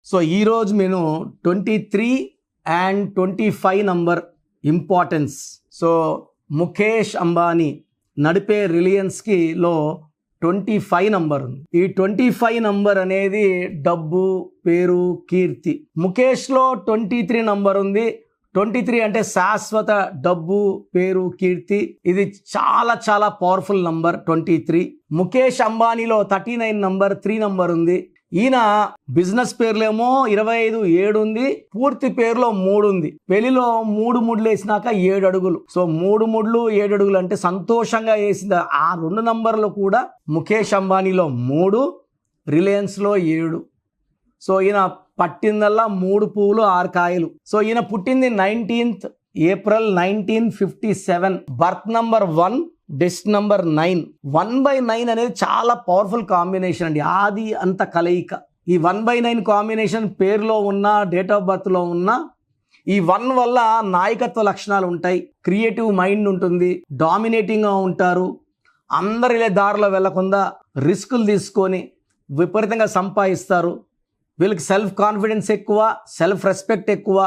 So ఈరోజు నేను 23 and 25 number importance. So Mukesh Ambani నడిపే రిలయన్స్కి లో 25 నంబర్ ఉంది. ఈ 25 నంబర్ అనేది డబ్బు, పేరు, కీర్తి. ముఖేష్లో 23 నంబర్ ఉంది. 23 అంటే శాశ్వత డబ్బు, పేరు, కీర్తి. ఇది చాలా చాలా పవర్ఫుల్ నంబర్ 23. ముఖేష్ అంబానీలో 39 నంబర్ 3 నంబర్ ఉంది. ఈయన బిజినెస్ పేర్లేమో 25 7 ఉంది, పూర్తి పేరులో 3 ఉంది. పెళ్లిలో 3 ముడ్లు వేసినాక 7 అడుగులు. సో 3 ముడ్లు 7 అడుగులు అంటే సంతోషంగా వేసింది. ఆ 2 నంబర్లు కూడా ముఖేష్ అంబానీలో 3, రిలయన్స్లో 7. సో ఈయన పట్టిందల్లా 3 పువ్వులు 6 కాయలు. సో ఈయన పుట్టింది 19th April 1957. బర్త్ నంబర్ 1, డెస్ట్ నంబర్ 9. 1/9 అనేది చాలా పవర్ఫుల్ కాంబినేషన్ అండి. ఆది అంత కలయిక. ఈ 1/9 కాంబినేషన్ పేరులో ఉన్న, డేట్ ఆఫ్ బర్త్లో ఉన్న, ఈ 1 వల్ల నాయకత్వ లక్షణాలు ఉంటాయి, క్రియేటివ్ మైండ్ ఉంటుంది, డామినేటింగ్గా ఉంటారు, అందరి దారిలో వెళ్లకుండా రిస్కులు తీసుకొని విపరీతంగా సంపాదిస్తారు. వీళ్ళకి సెల్ఫ్ కాన్ఫిడెన్స్ ఎక్కువ, సెల్ఫ్ రెస్పెక్ట్ ఎక్కువ.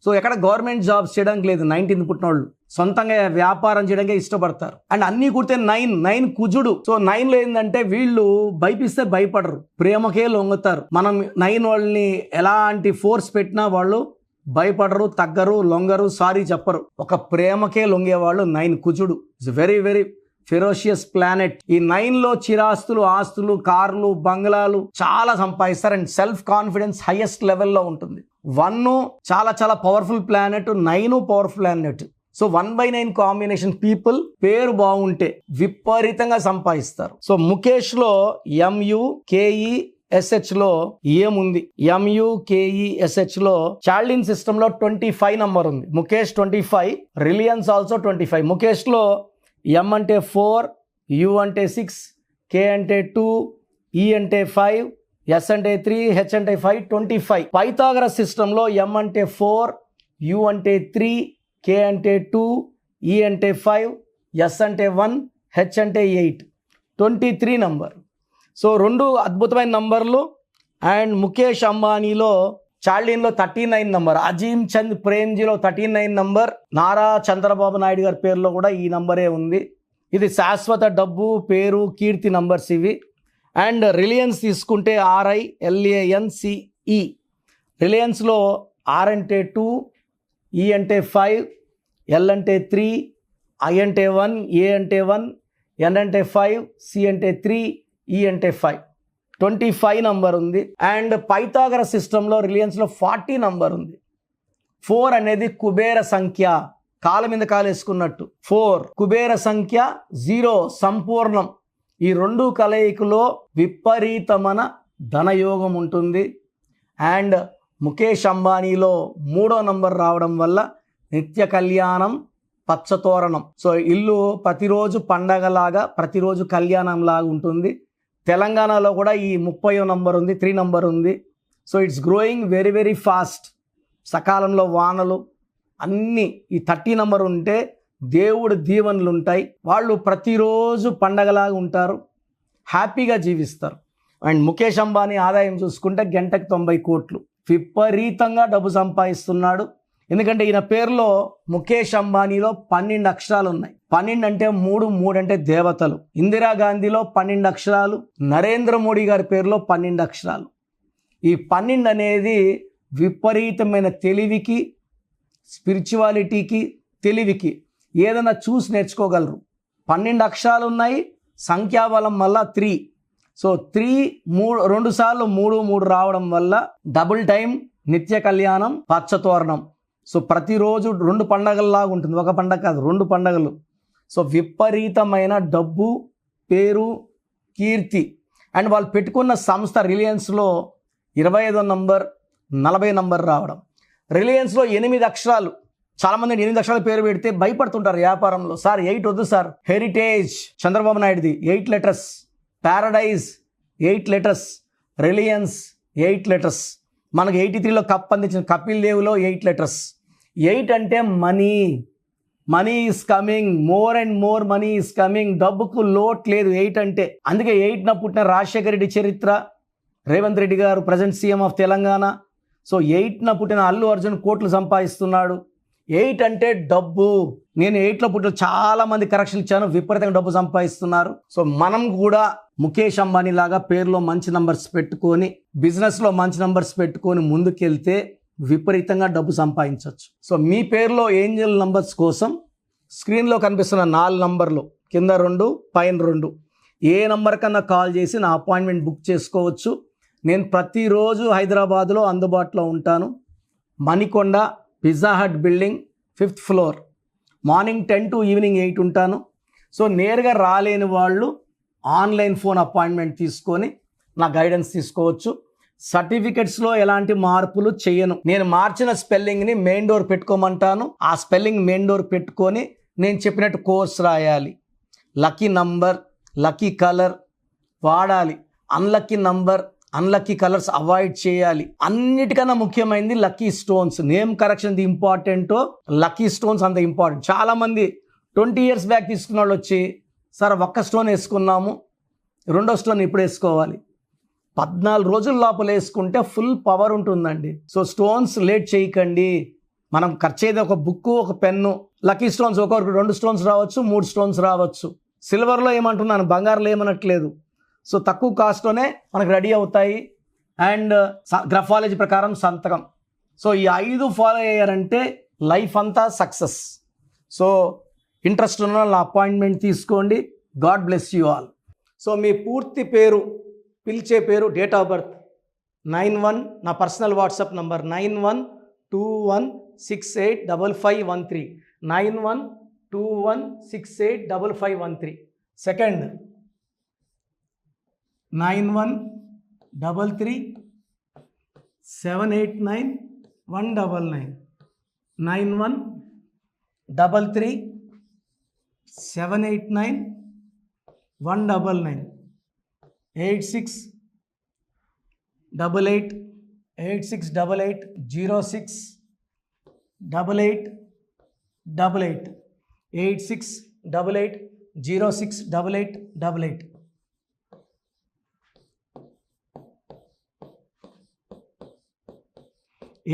సో ఎక్కడ గవర్నమెంట్ జాబ్స్ చేయడానికి లేదు. 19th పుట్టిన వాళ్ళు సొంతంగా వ్యాపారం చేయడానికి ఇష్టపడతారు. అండ్ అన్నీ కుడితే 9 కుజుడు. సో 9లో ఏంటంటే వీళ్ళు భయపిస్తే భయపడరు, ప్రేమకే లొంగుతారు. మనం 9 వాళ్ళని ఎలాంటి ఫోర్స్ పెట్టినా వాళ్ళు భయపడరు, తగ్గరు, లొంగరు, సారీ చెప్పరు. ఒక ప్రేమకే లొంగేవాళ్ళు 9 కుజుడు. It's very very ferocious planet. ఈ 9లో చిరాస్తులు, ఆస్తులు, కార్లు, బంగ్లాలు చాలా సంపాదిస్తారు. అండ్ సెల్ఫ్ కాన్ఫిడెన్స్ హైయెస్ట్ లెవెల్లో ఉంటుంది. 1 చాలా చాలా powerful planet, 9 powerful planet. So 1/9 combination people పేరు బాగుంటే విపరీతంగా సంపాదిస్తారు. సో ముఖేష్ లో MUKESH లో ఏముంది? MUKESH లో చార్లిన్ సిస్టమ్ లో 25 నంబర్ ఉంది. Mukesh 25, Reliance also 25. ముఖేష్ లో M అంటే 4, U అంటే 6, K అంటే 2, E అంటే 5, S అంటే 3, H అంటే 5, 25. పైథాగరస్ సిస్టంలో M అంటే 4, U అంటే 3, K అంటే 2, E అంటే 5, S అంటే 1, H అంటే 8, 23 నంబర్. సో 2 అద్భుతమైన నంబర్లు. అండ్ ముఖేష్ అంబానీలో చార్లిన్లో 39 నంబర్, అజీమ్ చంద్ ప్రేమ్జీలో 39 నంబర్, నారా చంద్రబాబు నాయుడు గారి పేరులో కూడా ఈ నంబరే ఉంది. ఇది శాశ్వత డబ్బు, పేరు, కీర్తి నంబర్స్ ఇవి. అండ్ రిలయన్స్ తీసుకుంటే RILANCE. రిలయన్స్లో R అంటే 2, E అంటే 5, L అంటే 3, I అంటే 1, A అంటే 1, N అంటే 5, C అంటే 3, E అంటే 5. 25 నంబర్ ఉంది. అండ్ పైథాగరస్ సిస్టంలో రిలయన్స్లో 40 నంబర్ ఉంది. 4 అనేది కుబేర సంఖ్య, కాలు మీద కాలు వేసుకున్నట్టు 4 కుబేర సంఖ్య, 0 సంపూర్ణం. ఈ 2 కలయికలో విపరీతమైన ధనయోగం ఉంటుంది. అండ్ ముఖేష్ అంబానీలో 3వ నంబర్ రావడం వల్ల నిత్య కళ్యాణం, పచ్చతోరణం. సో ఇల్లు ప్రతిరోజు పండగలాగా, ప్రతిరోజు కళ్యాణం లాగా ఉంటుంది. తెలంగాణలో కూడా ఈ 30వ నంబర్ ఉంది, 3 నంబర్ ఉంది. So it's growing very very fast. సకాలంలో వానలు అన్నీ. ఈ 30 నంబర్ ఉంటే దేవుడి దీవెనలు ఉంటాయి. వాళ్ళు ప్రతిరోజు పండగలాగా ఉంటారు, హ్యాపీగా జీవిస్తారు. అండ్ ముఖేష్ అంబానీ ఆదాయం చూసుకుంటే గంటకు 90 కోట్లు. విపరీతంగా డబ్బు సంపాదిస్తున్నాడు. ఎందుకంటే ఈయన పేరులో ముఖేష్ అంబానీలో 12 అక్షరాలు ఉన్నాయి. 12 అంటే 3 అంటే దేవతలు. ఇందిరాగాంధీలో 12 అక్షరాలు, నరేంద్ర మోడీ గారి పేరులో 12 అక్షరాలు. ఈ 12 అనేది విపరీతమైన తెలివికి, స్పిరిచువాలిటీకి, తెలివికి ఏదైనా చూసి నేర్చుకోగలరు. 12 అక్షరాలు ఉన్నాయి, సంఖ్యాబలం వల్ల 3. సో 2 సార్లు 3 రావడం వల్ల డబుల్ టైం, నిత్య కళ్యాణం, పచ్చతోరణం. సో ప్రతిరోజు 2 పండగల్లాగా ఉంటుంది. ఒక పండగ కాదు, 2 పండగలు. సో విపరీతమైన డబ్బు, పేరు, కీర్తి. అండ్ వాళ్ళు పెట్టుకున్న సంస్థ రిలయన్స్లో 25వ నంబర్, 40 నంబర్ రావడం. రిలయన్స్లో 8 అక్షరాలు. చాలామంది 8 అక్షరాల పేరు పెడితే భయపడుతుంటారు వ్యాపారంలో. సార్ 8 వద్దు సార్. హెరిటేజ్ చంద్రబాబు నాయుడుది 8 letters, Paradise 8 letters, Reliance 8 letters. మనకు 83లో కప్ అందించిన కపిల్ దేవ్లో 8 లెటర్స్. 8 అంటే money. Money is coming, more and more money is coming. డబ్బుకు లోట్ లేదు 8 అంటే. అందుకే 8న పుట్టిన రాజశేఖర రెడ్డి చరిత్ర, రేవంత్ రెడ్డి గారు present CM of Telangana. So 8న పుట్టిన అల్లు అర్జున్ కోట్లు సంపాదిస్తున్నాడు. 8 అంటే డబ్బు. నేను 8లో పుట్టిన చాలా మంది కరెక్షన్ ఇచ్చాను, విపరీతంగా డబ్బు సంపాదిస్తున్నారు. సో మనం కూడా ముఖేష్ అంబానీ లాగా పేరులో మంచి నంబర్స్ పెట్టుకొని, బిజినెస్లో మంచి నంబర్స్ పెట్టుకొని ముందుకెళ్తే విపరీతంగా డబ్బు సంపాదించవచ్చు. సో మీ పేరులో ఏంజల్ నంబర్స్ కోసం స్క్రీన్లో కనిపిస్తున్న 4 నంబర్లు, కింద 2 పైన 2, ఏ నంబర్ కన్నా కాల్ చేసి నా అపాయింట్మెంట్ బుక్ చేసుకోవచ్చు. నేను ప్రతిరోజు హైదరాబాద్లో అందుబాటులో ఉంటాను. Manikonda Pizza Hut building 5th floor, morning 10 to evening 8 ఉంటాను. సో నేరుగా రాలేని వాళ్ళు ఆన్లైన్ ఫోన్ అపాయింట్మెంట్ తీసుకొని నా గైడెన్స్ తీసుకోవచ్చు. సర్టిఫికెట్స్లో ఎలాంటి మార్పులు చేయను. నేను మార్చిన స్పెల్లింగ్ని మెయిన్ డోర్ పెట్టుకోమంటాను. ఆ స్పెల్లింగ్ మెయిన్ డోర్ పెట్టుకొని నేను చెప్పినట్టు కోర్స్ రాయాలి. లక్కీ నంబర్, లక్కీ కలర్ వాడాలి. Unlucky number, unlucky colours avoid చేయాలి. అన్నిటికన్నా ముఖ్యమైనది లక్కీ స్టోన్స్. నేమ్ కరెక్షన్ ఇంపార్టెంటో, లక్కీ స్టోన్స్ అంత ఇంపార్టెంట్. చాలామంది 20 years బ్యాక్ తీసుకున్న వాళ్ళు వచ్చి, సార్ ఒక్క స్టోన్ వేసుకున్నాము, రెండో స్టోన్ ఇప్పుడు వేసుకోవాలి. 14 రోజుల లోపల వేసుకుంటే ఫుల్ పవర్ ఉంటుందండి. సో స్టోన్స్ లేట్ చేయకండి. మనం ఖర్చు అయ్యేది ఒక బుక్, ఒక పెన్ను. లక్కీ స్టోన్స్ ఒక్కొక్కరికి 2 స్టోన్స్ రావచ్చు, 3 స్టోన్స్ రావచ్చు. సిల్వర్లో ఏమంటున్నాను, బంగారులో ఏమనట్లేదు. సో తక్కువ కాస్ట్లోనే మనకు రెడీ అవుతాయి. అండ్ గ్రఫాలజీ ప్రకారం సంతకం. సో ఈ 5 ఫాలో అయ్యారంటే లైఫ్ అంతా సక్సెస్. సో ఇంట్రెస్ట్ ఉన్న వాళ్ళ అపాయింట్మెంట్ తీసుకోండి. God bless you all. So మీ పూర్తి పేరు, పిలిచే పేరు, డేట్ ఆఫ్ బర్త్ 91, నా personal WhatsApp number 9121685513, 9121685513. Second 9133789199, 9133789199, 868886880688, 8688068888.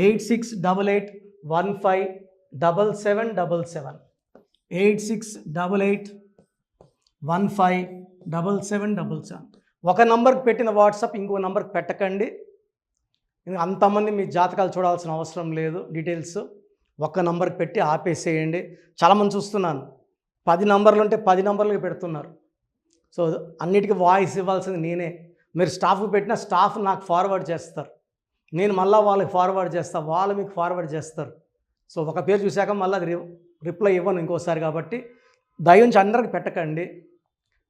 Eight 8688157777, 8688157777. ఒక నంబర్కి పెట్టిన వాట్సాప్ ఇంకో నంబర్కి పెట్టకండి. అంతమంది మీ జాతకాలు చూడాల్సిన అవసరం లేదు. డీటెయిల్స్ ఒక్క నంబర్కి పెట్టి ఆపేసేయండి. చాలామంది చూస్తున్నాను 10 నంబర్లు ఉంటే 10 నంబర్లకి పెడుతున్నారు. సో అన్నిటికీ వాయిస్ ఇవ్వాల్సింది నేనే. మీరు స్టాఫ్కి పెట్టిన స్టాఫ్ నాకు ఫార్వర్డ్ చేస్తారు, నేను మళ్ళీ వాళ్ళకి ఫార్వర్డ్ చేస్తాను, వాళ్ళు మీకు ఫార్వర్డ్ చేస్తారు. సో ఒక పేరు చూశాక మళ్ళీ అది రిప్లై ఇవ్వను ఇంకోసారి. కాబట్టి దయించి అందరికి పెట్టకండి.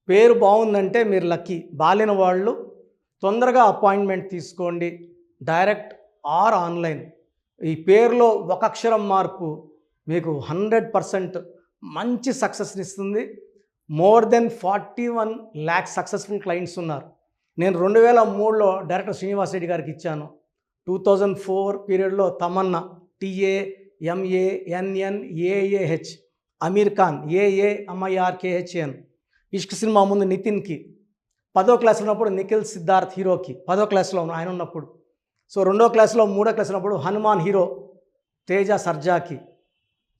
పేరు బాగుందంటే మీరు లక్కీ. బాలేని వాళ్ళు తొందరగా అపాయింట్మెంట్ తీసుకోండి, డైరెక్ట్ ఆర్ ఆన్లైన్. ఈ పేరులో ఒక అక్షరం మార్పు మీకు 100% మంచి సక్సెస్ని ఇస్తుంది. More than 41 lakh successful clients ఉన్నారు. నేను 2003లో డైరెక్టర్ శ్రీనివాస్ రెడ్డి గారికి ఇచ్చాను. 2004 పీరియడ్లో తమన్నా, TAMANNAAH, అమీర్ ఖాన్, AAMIRKHN, ఇష్క్ సినిమా ముందు నితిన్కి, 10వ క్లాస్ ఉన్నప్పుడు నిఖిల్ సిద్ధార్థ్ హీరోకి, 10వ క్లాస్లో ఆయన ఉన్నప్పుడు. సో 2వ క్లాస్లో 3వ క్లాస్ ఉన్నప్పుడు హనుమాన్ హీరో తేజ సర్జాకి.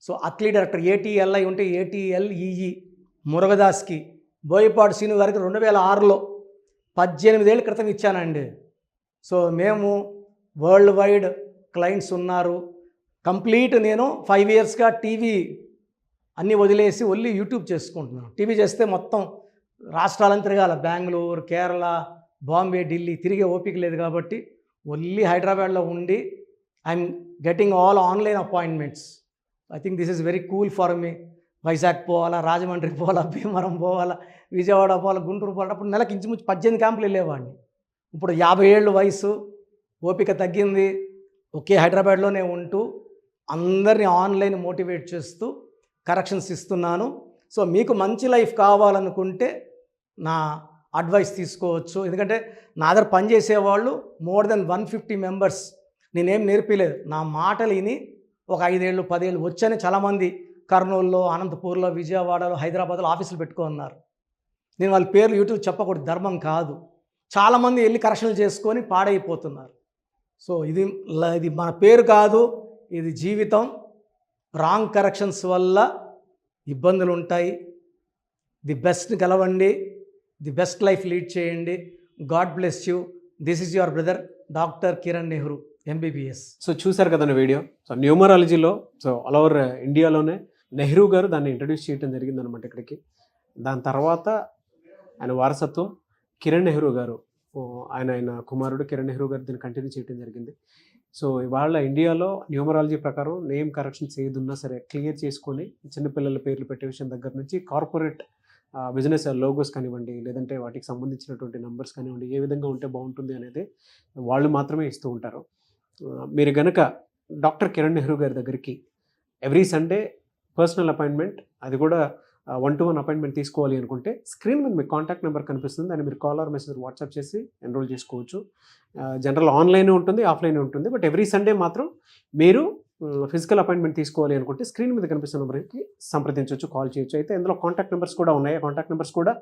సో అట్లీ డైరెక్టర్ ATLI ఉంటే ATLEE మురుగదాస్కి, బోయపాటి శ్రీను గారికి 2006లో 18 ఏళ్ళ క్రితం ఇచ్చానండి. సో మేము వరల్డ్ వైడ్ క్లయింట్స్ ఉన్నారు. కంప్లీట్ నేను 5 yearsగా టీవీ అన్నీ వదిలేసి ఓన్లీ యూట్యూబ్ చేసుకుంటున్నాను. టీవీ చేస్తే మొత్తం రాష్ట్రాలను తిరగాల, బెంగళూరు, కేరళ, బాంబే, ఢిల్లీ తిరిగే ఓపిక లేదు. కాబట్టి ఓన్లీ హైదరాబాద్లో ఉండి I'm getting all online appointments. I think this is very cool for me. Vizag పోవాలా, రాజమండ్రి పోవాలా, భీమవరం పోవాలా, విజయవాడ పోవాలా, గుంటూరు పోవాలా. అప్పుడు నెలకు ఇంచుమించు 18 క్యాంపులు వెళ్ళేవాడిని. ఇప్పుడు 50 ఏళ్ళు వయసు, ఓపిక తగ్గింది. ఒకే హైదరాబాద్లోనే ఉంటూ అందరినీ ఆన్లైన్ మోటివేట్ చేస్తూ కరెక్షన్స్ ఇస్తున్నాను. సో మీకు మంచి లైఫ్ కావాలనుకుంటే నా అడ్వైస్ తీసుకోవచ్చు. ఎందుకంటే నా దగ్గర పనిచేసేవాళ్ళు మోర్ దెన్ 150 మెంబర్స్. నేనేం నేర్పిలేదు, నా మాటలు విని ఒక 5 ఏళ్ళు 10 ఏళ్ళు వచ్చని చాలామంది కర్నూలులో, అనంతపూర్లో, విజయవాడలో, హైదరాబాద్లో ఆఫీసులు పెట్టుకున్నారు. నేను వాళ్ళ పేర్లు యూట్యూబ్ చెప్పకూడదు, ధర్మం కాదు. చాలామంది వెళ్ళి కరెక్షన్లు చేసుకొని పాడైపోతున్నారు. సో ఇది మన పేరు కాదు, ఇది జీవితం. రాంగ్ కరెక్షన్స్ వల్ల ఇబ్బందులు ఉంటాయి. ది బెస్ట్ గెలవండి, ది బెస్ట్ లైఫ్ లీడ్ చేయండి. God bless you. This is your brother doctor Kiran Nehru MBBS. So చూశారు కదండి వీడియో. సో న్యూమరాలజీలో ఆల్ ఓవర్ ఇండియాలోనే నెహ్రూ గారు దాన్ని ఇంట్రడ్యూస్ చేయడం జరిగిందనమాట ఇక్కడికి. దాని తర్వాత ఆయన వారసత్వం కిరణ్ నెహ్రూ గారు, ఆయన కుమారుడు కిరణ్ నెహ్రూ గారు దీన్ని కంటిన్యూ చేయడం జరిగింది. సో ఇవాళ ఇండియాలో న్యూమరాలజీ ప్రకారం నేమ్ కరెక్షన్స్ ఏదున్నా సరే క్లియర్ చేసుకొని చిన్నపిల్లల పేర్లు పెట్టే విషయం దగ్గర నుంచి కార్పొరేట్ బిజినెస్ లోగోస్ కానివ్వండి, లేదంటే వాటికి సంబంధించినటువంటి నెంబర్స్ కానివ్వండి, ఏ విధంగా ఉంటే బాగుంటుంది అనేది వాళ్ళు మాత్రమే ఇస్తూ ఉంటారు. మీరు గనక డాక్టర్ కిరణ్ నెహ్రూ గారి దగ్గరికి ఎవ్రీ సండే పర్సనల్ అపాయింట్మెంట్, అది కూడా 1-to-1 అపాయింట్మెంట్ తీసుకోవాలి అనుకుంటే స్క్రీన్ మీద మీకు కాంటాక్ట్ నెంబర్ కనిపిస్తుంది. దాన్ని మీరు కాల్ ఆర్ మెసేజ్ వాట్సాప్ చేసి ఎన్రోల్ చేసుకోవచ్చు. జనరల్ ఆన్లైన్ ఉంటుంది, ఆఫ్లైన్ ఉంటుంది. బట్ ఎవ్రీ సండే మాత్రం మీరు ఫిజికల్ అపాయింట్మెంట్ తీసుకోవాలి అనుకుంటే స్క్రీన్ మీద కనిపిస్తున్న నెంబర్కి సంప్రదించవచ్చు, కాల్ చేయొచ్చు. అయితే ఇందులో కాంటాక్ట్ నెంబర్స్ కూడా ఉన్నాయి. కాంటాక్ట్ నెంబర్స్ కూడా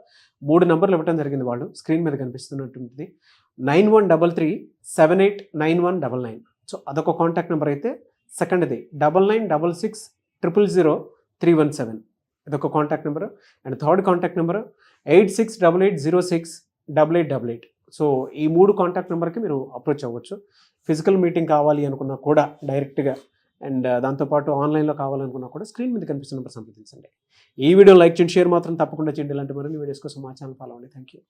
3 నెంబర్లు ఇవ్వడం జరిగింది వాళ్ళు. స్క్రీన్ మీద కనిపిస్తున్నటువంటిది 9133789199. సో అదొక కాంటాక్ట్ నెంబర్. అయితే సెకండ్ది 9966000317, ఇదొక contact number. And third contact number 8688068888. So ఈ 3 కాంటాక్ట్ నెంబర్కి మీరు అప్రోచ్ అవ్వచ్చు. ఫిజికల్ మీటింగ్ కావాలి అనుకున్నా కూడా డైరెక్ట్గా, అండ్ దాంతోపాటు ఆన్లైన్లో కావాలనుకున్నా కూడా స్క్రీన్ మీద కనిపిస్తున్న నెంబర్ సంప్రదించండి. ఈ వీడియో లైక్ చేయండి, షేర్ మాత్రం తప్పకుండా చేయండి. ఇలాంటి మరిన్ని వీడియోస్ కోసం మా ఛానల్ ఫాలో అవ్వండి. Thank you.